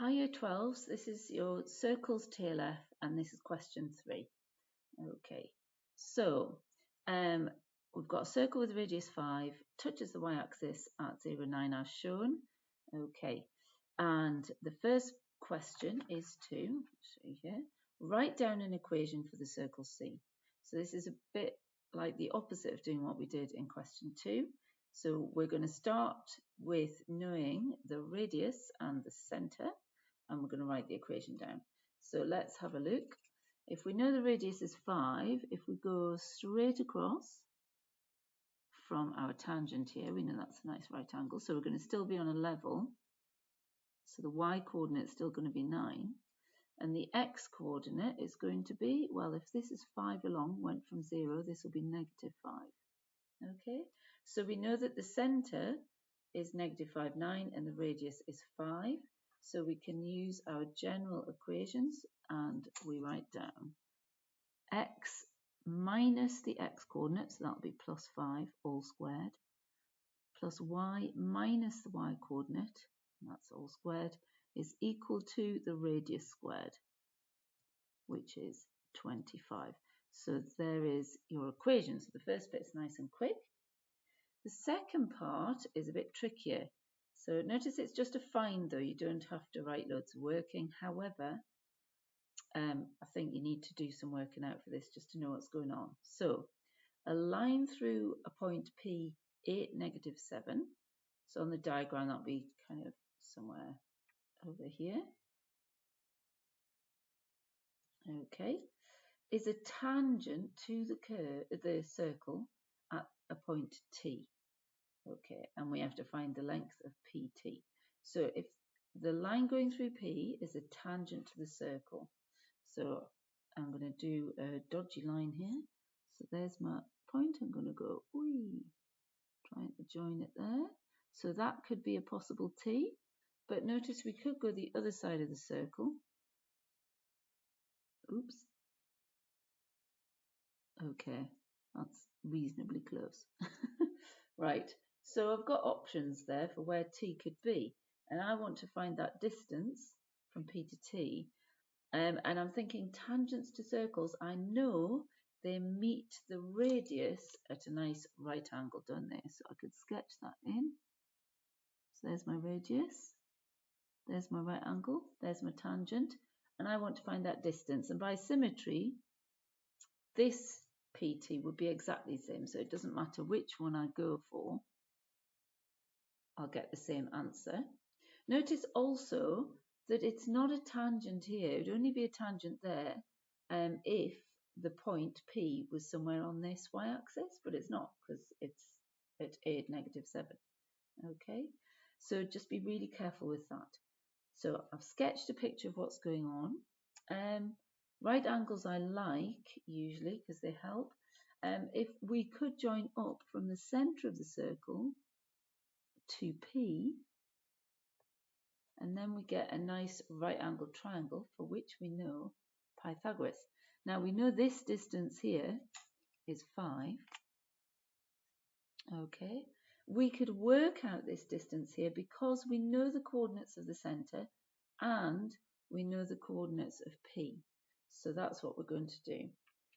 Hi Year 12s, this is your Circles TLF and this is question 3. Okay, so we've got a circle with radius 5, touches the y-axis at 0, 9 as shown. Okay, and the first question is to, show you here, write down an equation for the circle C. So this is a bit like the opposite of doing what we did in question 2. So we're going to start with knowing the radius and the centre, and we're going to write the equation down. So let's have a look. If we know the radius is 5, if we go straight across from our tangent here, we know that's a nice right angle, so we're going to still be on a level. So the y coordinate is still going to be 9. And the x coordinate is going to be, well, if this is 5 along, went from 0, this will be negative 5. Okay, so we know that the centre is negative 5, 9, and the radius is 5. So we can use our general equations and we write down x minus the x coordinate, so that'll be plus 5 all squared, plus y minus the y coordinate, and that's all squared, is equal to the radius squared, which is 25. So there is your equation. So the first bit's nice and quick. The second part is a bit trickier. So notice it's just a find though, you don't have to write loads of working. However, I think you need to do some working out for this just to know what's going on. So a line through a point P, 8, negative 7. So on the diagram that'll be kind of somewhere over here. Okay, is a tangent to the circle at a point T. Okay, and we have to find the length of PT. So if the line going through P is a tangent to the circle, so I'm going to do a dodgy line here. So there's my point. I'm going to go, trying to join it there. So that could be a possible T, but notice we could go the other side of the circle. Oops. Okay, that's reasonably close. Right, so I've got options there for where T could be, and I want to find that distance from P to T. And I'm thinking tangents to circles, I know they meet the radius at a nice right angle, don't they? So I could sketch that in. So there's my radius, there's my right angle, there's my tangent, and I want to find that distance. And by symmetry, this PT would be exactly the same, so it doesn't matter which one I go for, I'll get the same answer. Notice also that it's not a tangent here, it would only be a tangent there if the point P was somewhere on this y-axis, but it's not because it's at 8, negative 7. Okay, so just be really careful with that. So I've sketched a picture of what's going on. Right angles I like usually because they help. If we could join up from the center of the circle to P, and then we get a nice right angled triangle for which we know Pythagoras. Now we know this distance here is 5. Okay, we could work out this distance here because we know the coordinates of the center and we know the coordinates of P. So that's what we're going to do.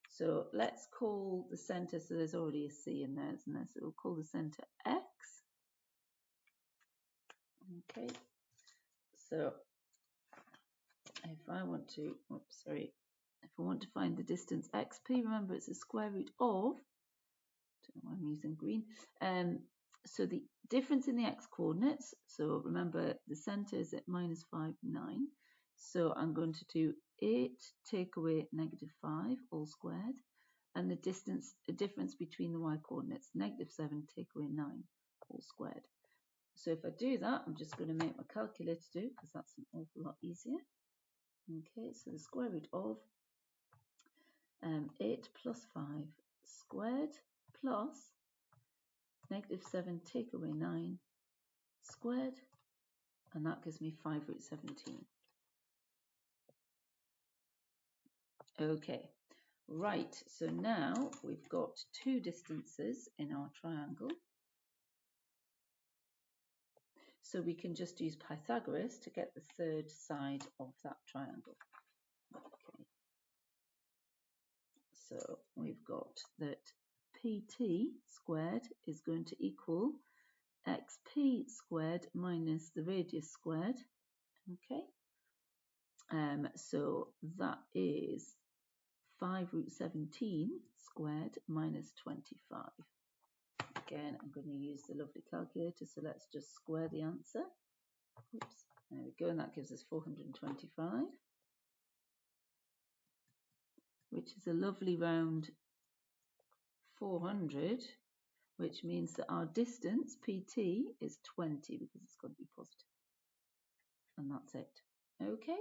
So let's call the center, so there's already a C in there, isn't there? So we'll call the center X. Okay, so if I want to, if I want to find the distance XP, remember it's the square root of, don't know why I'm using green, so the difference in the x coordinates, so remember the center is at minus 5, 9, so I'm going to do 8 take away negative 5 all squared, and the difference between the y coordinates, negative 7 take away 9 all squared. So if I do that, I'm just going to make my calculator do, because that's an awful lot easier. Okay, so the square root of 8 plus 5 squared plus negative 7 take away 9 squared, and that gives me 5 root 17. Okay, right, so now we've got two distances in our triangle. So we can just use Pythagoras to get the third side of that triangle. Okay. So we've got that PT squared is going to equal xp squared minus the radius squared. Okay. So that is 5 root 17 squared minus 25. Again, I'm going to use the lovely calculator, so let's just square the answer. Oops, there we go, and that gives us 425, which is a lovely round 400, which means that our distance, PT, is 20, because it's got to be positive. And that's it. Okay.